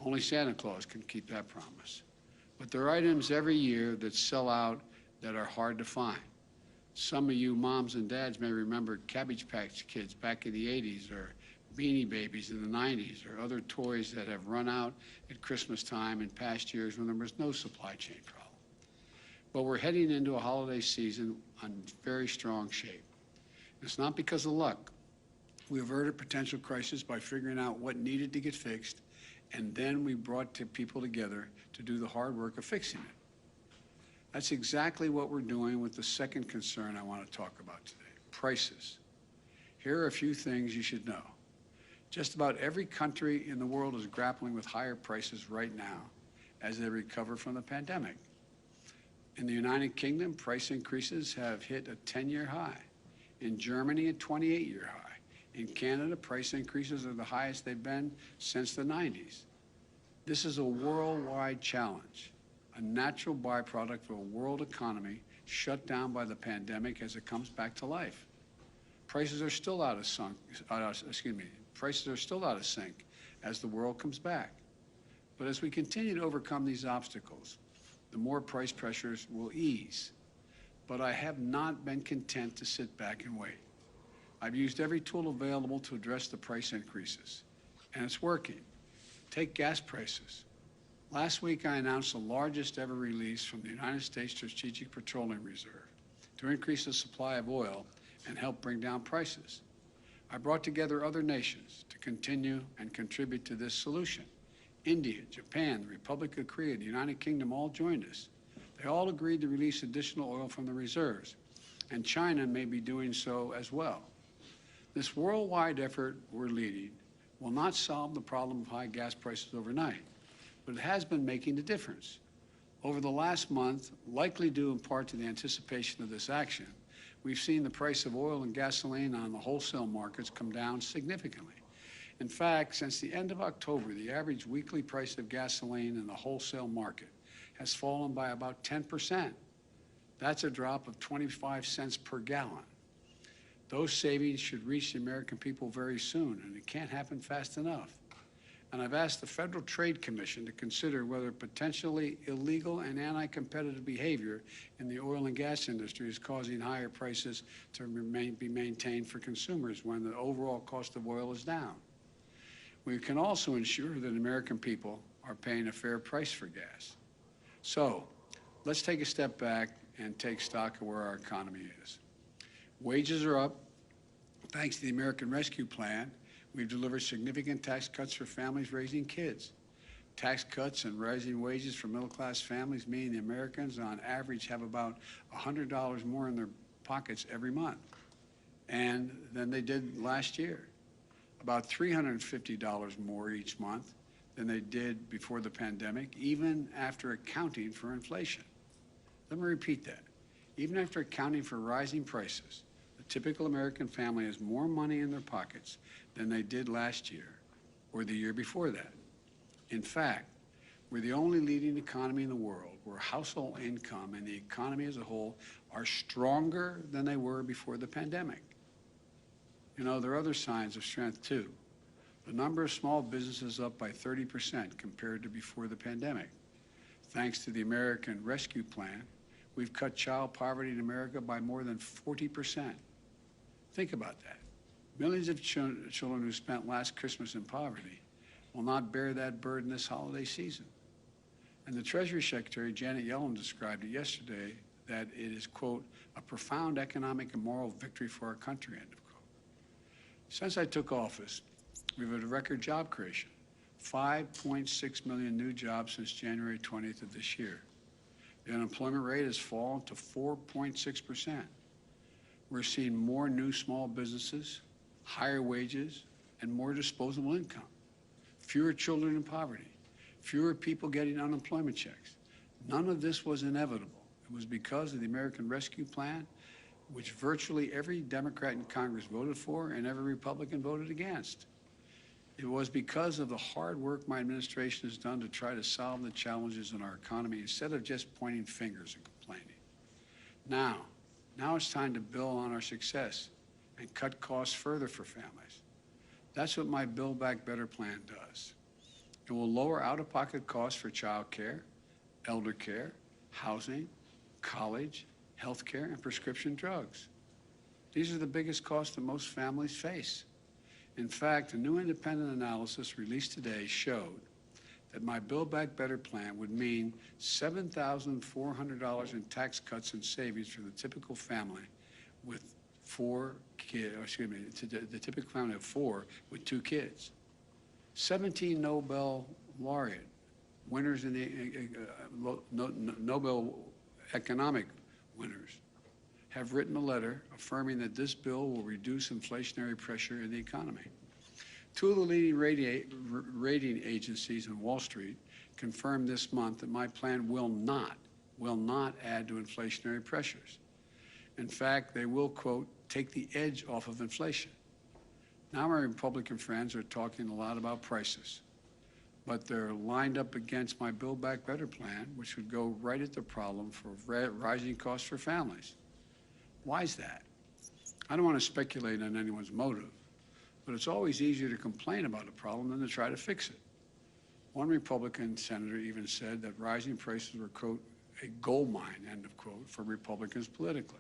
Only Santa Claus can keep that promise. But there are items every year that sell out that are hard to find. Some of you moms and dads may remember Cabbage Patch Kids back in the 80s, or Beanie Babies in the 90s, or other toys that have run out at Christmas time in past years when there was no supply chain problem. But we're heading into a holiday season on very strong shape. It's not because of luck. We averted potential crisis by figuring out what needed to get fixed, and then we brought people together to do the hard work of fixing it. That's exactly what we're doing with the second concern I want to talk about today, prices. Here are a few things you should know. Just about every country in the world is grappling with higher prices right now as they recover from the pandemic. In the United Kingdom, price increases have hit a 10-year high. In Germany, a 28-year high. In Canada, price increases are the highest they've been since the 90s. This is a worldwide challenge, a natural byproduct of a world economy shut down by the pandemic as it comes back to life. Prices are still out of sync as the world comes back. But as we continue to overcome these obstacles, the more price pressures will ease. But I have not been content to sit back and wait. I've used every tool available to address the price increases, and it's working. Take gas prices. Last week, I announced the largest ever release from the United States Strategic Petroleum Reserve to increase the supply of oil and help bring down prices. I brought together other nations to continue and contribute to this solution. India, Japan, the Republic of Korea, the United Kingdom all joined us. They all agreed to release additional oil from the reserves, and China may be doing so as well. This worldwide effort we're leading will not solve the problem of high gas prices overnight, but it has been making a difference. Over the last month, likely due in part to the anticipation of this action, we've seen the price of oil and gasoline on the wholesale markets come down significantly. In fact, since the end of October, the average weekly price of gasoline in the wholesale market has fallen by about 10%. That's a drop of 25 cents per gallon. Those savings should reach the American people very soon, and it can't happen fast enough. And I've asked the Federal Trade Commission to consider whether potentially illegal and anti-competitive behavior in the oil and gas industry is causing higher prices to be maintained for consumers when the overall cost of oil is down. We can also ensure that American people are paying a fair price for gas. So let's take a step back and take stock of where our economy is. Wages are up. Thanks to the American Rescue Plan, we've delivered significant tax cuts for families raising kids. Tax cuts and rising wages for middle-class families mean the Americans on average have about $100 more in their pockets every month than they did last year. About $350 more each month than they did before the pandemic, even after accounting for inflation. Let me repeat that. Even after accounting for rising prices, the typical American family has more money in their pockets than they did last year or the year before that. In fact, we're the only leading economy in the world where household income and the economy as a whole are stronger than they were before the pandemic. You know, there are other signs of strength too. The number of small businesses up by 30% compared to before the pandemic. Thanks to the American Rescue Plan, we've cut child poverty in America by more than 40%. Think about that. Millions of children who spent last Christmas in poverty will not bear that burden this holiday season. And the Treasury Secretary, Janet Yellen, described it yesterday that it is, quote, a profound economic and moral victory for our country, end of quote. Since I took office, we've had a record job creation, 5.6 million new jobs since January 20th of this year. The unemployment rate has fallen to 4.6%. We're seeing more new small businesses, higher wages, and more disposable income. Fewer children in poverty, fewer people getting unemployment checks. None of this was inevitable. It was because of the American Rescue Plan, which virtually every Democrat in Congress voted for and every Republican voted against. It was because of the hard work my administration has done to try to solve the challenges in our economy instead of just pointing fingers and complaining. Now it's time to build on our success and cut costs further for families. That's what my Build Back Better plan does. It will lower out-of-pocket costs for child care, elder care, housing, college, health care, and prescription drugs. These are the biggest costs that most families face. In fact, a new independent analysis released today showed that my Build Back Better plan would mean $7,400 in tax cuts and savings for the typical family with 4 kids, the typical family of 4 with 2 kids. 17 Nobel laureate winners in the Nobel economic winners have written a letter affirming that this bill will reduce inflationary pressure in the economy. 2 of the leading rating agencies in Wall Street confirmed this month that my plan will not add to inflationary pressures. In fact, they will, quote, take the edge off of inflation. Now my Republican friends are talking a lot about prices, but they're lined up against my Build Back Better plan, which would go right at the problem for rising costs for families. Why is that? I don't want to speculate on anyone's motive, but it's always easier to complain about a problem than to try to fix it. One Republican senator even said that rising prices were, quote, a gold mine, end of quote, for Republicans politically.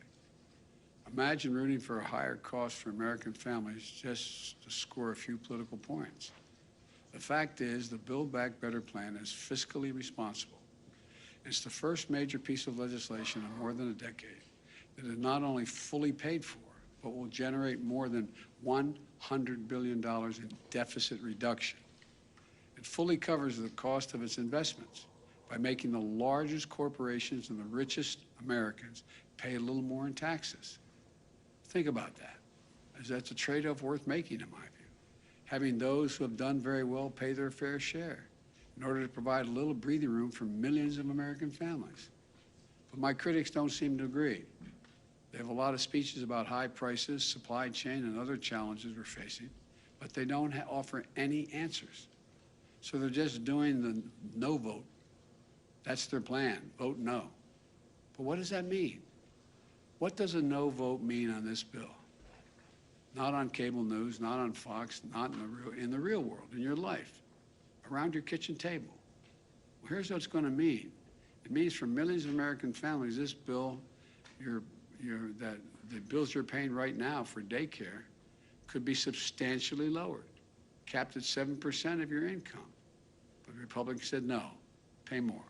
Imagine rooting for a higher cost for American families just to score a few political points. The fact is, the Build Back Better plan is fiscally responsible. It's the first major piece of legislation in more than a decade that is not only fully paid for, but will generate more than $100 billion in deficit reduction. It fully covers the cost of its investments by making the largest corporations and the richest Americans pay a little more in taxes. Think about that, as that's a trade-off worth making, in my view. Having those who have done very well pay their fair share in order to provide a little breathing room for millions of American families. But my critics don't seem to agree. They have a lot of speeches about high prices, supply chain, and other challenges we're facing, but they don't offer any answers. So they're just doing the no vote. That's their plan, vote no. But what does that mean? What does a no vote mean on this bill? Not on cable news, not on Fox, not in the real world, in your life, around your kitchen table. Well, here's what it's going to mean. It means for millions of American families, this bill, the bills you're paying right now for daycare could be substantially lowered, capped at 7% of your income. But the Republicans said no, pay more.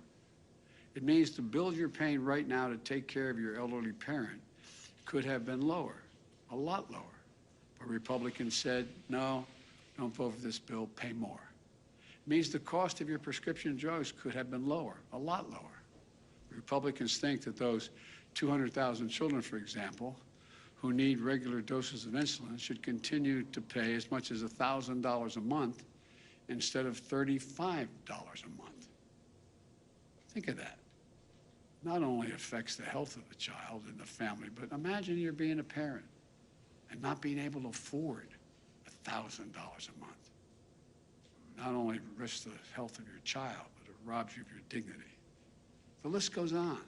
It means the bills you're paying right now to take care of your elderly parent could have been lower, a lot lower. But Republicans said, no, don't vote for this bill, pay more. It means the cost of your prescription drugs could have been lower, a lot lower. Republicans think that those 200,000 children, for example, who need regular doses of insulin should continue to pay as much as $1,000 a month instead of $35 a month. Think of that. Not only affects the health of the child and the family, but imagine you're being a parent and not being able to afford $1,000 a month. Not only risks the health of your child, but it robs you of your dignity. The list goes on,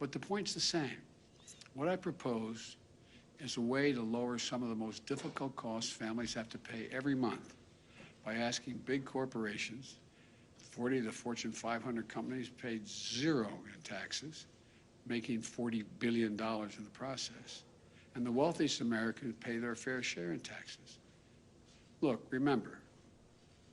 but the point's the same. What I propose is a way to lower some of the most difficult costs families have to pay every month by asking big corporations, 40 of the Fortune 500 companies paid zero in taxes, making $40 billion in the process. And the wealthiest Americans pay their fair share in taxes. Look, remember,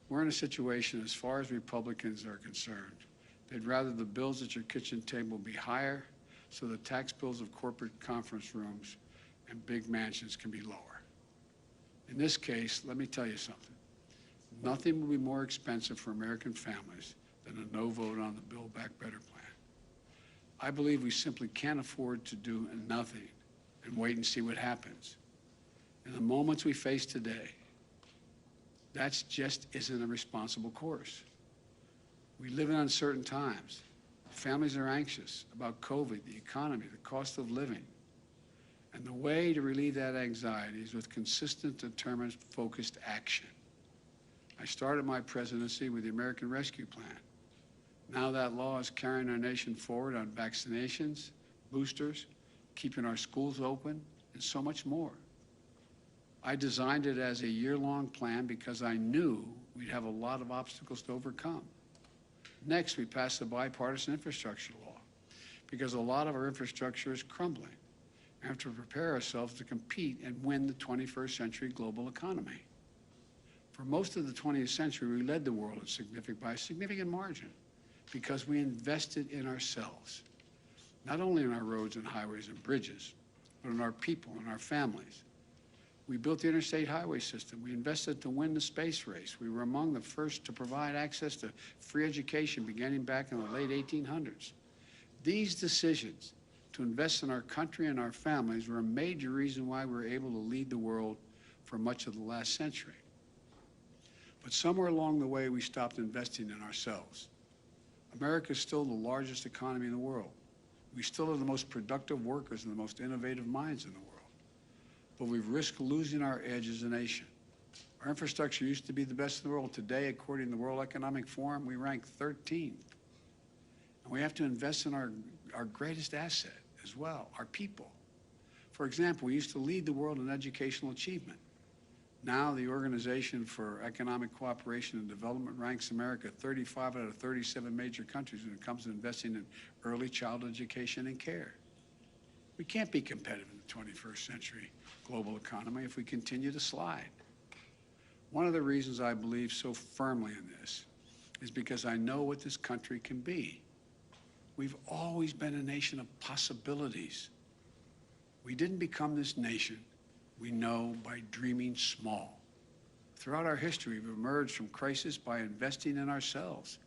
we're in a situation, as far as Republicans are concerned, they'd rather the bills at your kitchen table be higher so the tax bills of corporate conference rooms and big mansions can be lower. In this case, let me tell you something. Nothing will be more expensive for American families than a no vote on the Build Back Better plan. I believe we simply can't afford to do nothing and wait and see what happens. In the moments we face today, that just isn't a responsible course. We live in uncertain times. Families are anxious about COVID, the economy, the cost of living. And the way to relieve that anxiety is with consistent, determined, focused action. I started my presidency with the American Rescue Plan. Now that law is carrying our nation forward on vaccinations, boosters, keeping our schools open, and so much more. I designed it as a year-long plan because I knew we'd have a lot of obstacles to overcome. Next, we passed the bipartisan infrastructure law because a lot of our infrastructure is crumbling. We have to prepare ourselves to compete and win the 21st century global economy. For most of the 20th century, we led the world by a significant margin because we invested in ourselves, not only in our roads and highways and bridges, but in our people and our families. We built the interstate highway system. We invested to win the space race. We were among the first to provide access to free education beginning back in the late 1800s. These decisions to invest in our country and our families were a major reason why we were able to lead the world for much of the last century. But somewhere along the way, we stopped investing in ourselves. America is still the largest economy in the world. We still have the most productive workers and the most innovative minds in the world. But we've risked losing our edge as a nation. Our infrastructure used to be the best in the world. Today, according to the World Economic Forum, we rank 13th. And we have to invest in our greatest asset as well, our people. For example, we used to lead the world in educational achievement. Now the Organization for Economic Cooperation and Development ranks America 35 out of 37 major countries when it comes to investing in early childhood education and care. We can't be competitive in the 21st century global economy if we continue to slide. One of the reasons I believe so firmly in this is because I know what this country can be. We've always been a nation of possibilities. We didn't become this nation, we know, by dreaming small. Throughout our history, we've emerged from crisis by investing in ourselves.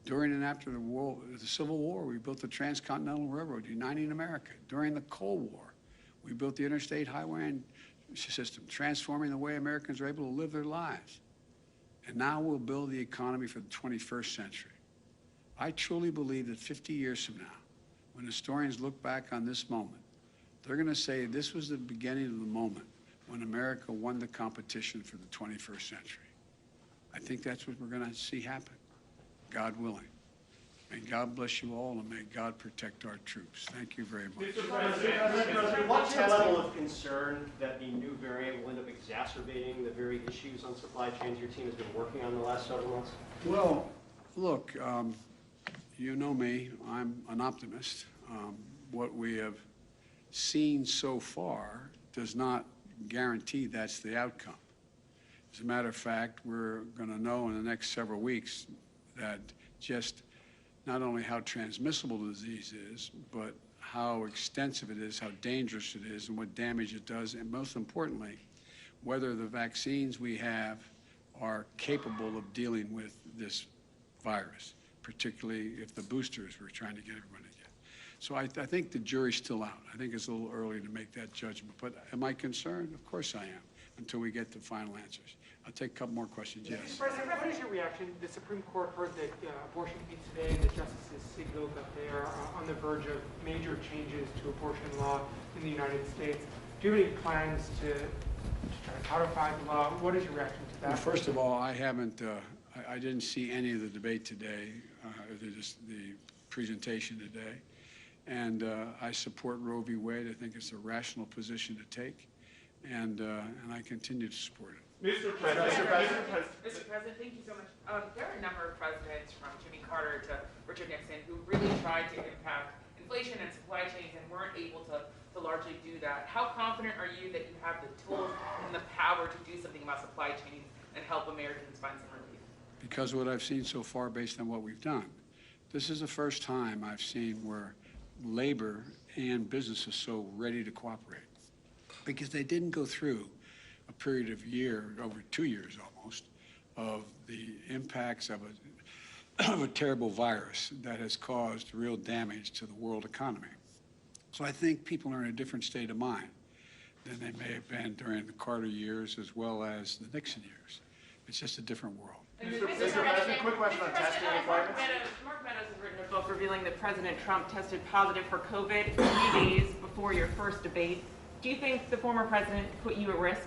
During and after the Civil War, we built the Transcontinental Railroad, uniting America. During the Cold War, we built the interstate highway system, transforming the way Americans are able to live their lives. And now we'll build the economy for the 21st century. I truly believe that 50 years from now, when historians look back on this moment, they're going to say this was the beginning of the moment when America won the competition for the 21st century. I think that's what we're going to see happen, God willing. May God bless you all, and may God protect our troops. Thank you very much. Mr. President, what's your level of concern that the new variant will end up exacerbating the very issues on supply chains your team has been working on the last several months? Well, look, you know me, I'm an optimist. What we have seen so far does not guarantee that's the outcome. As a matter of fact, we're going to know in the next several weeks that just not only how transmissible the disease is, but how extensive it is, how dangerous it is, and what damage it does, and most importantly, whether the vaccines we have are capable of dealing with this virus, particularly if the boosters we're trying to get everyone to get. So I think the jury's still out. I think it's a little early to make that judgment. But am I concerned? Of course I am, until we get the final answers. I'll take a couple more questions. Yes. Mr. President, what is your reaction? The Supreme Court heard that abortion needs today, and the justices signaled that they are on the verge of major changes to abortion law in the United States. Do you have any plans to try to codify the law? What is your reaction to that? Well, first of all, I haven't. I didn't see any of the debate today, the presentation today, and I support Roe v. Wade. I think it's a rational position to take, and I continue to support it. Mr. President, thank you so much. There are a number of presidents, from Jimmy Carter to Richard Nixon, who really tried to impact inflation and supply chains and weren't able to largely do that. How confident are you that you have the tools and the power to do something about supply chains and help Americans find some relief? Because what I've seen so far, based on what we've done, this is the first time I've seen where labor and business is so ready to cooperate, because they didn't go through a period of over 2 years almost, of the impacts of a terrible virus that has caused real damage to the world economy. So I think people are in a different state of mind than they may have been during the Carter years as well as the Nixon years. It's just a different world. Mr. President, quick question on testing requirements. Mark Meadows has written a book revealing that President Trump tested positive for COVID 3 days before your first debate. Do you think the former president put you at risk?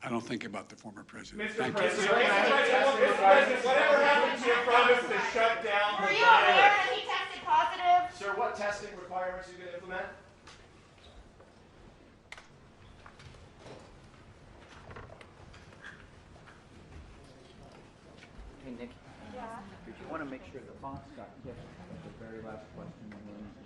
I don't think about the former president. Mr. President, whatever happened to your promise to shut down? Were you aware that he tested positive? Sir, what testing requirements are you going to implement? Hey, Nick. Yeah. Did you want to make sure the fonts got hit at the very last question and then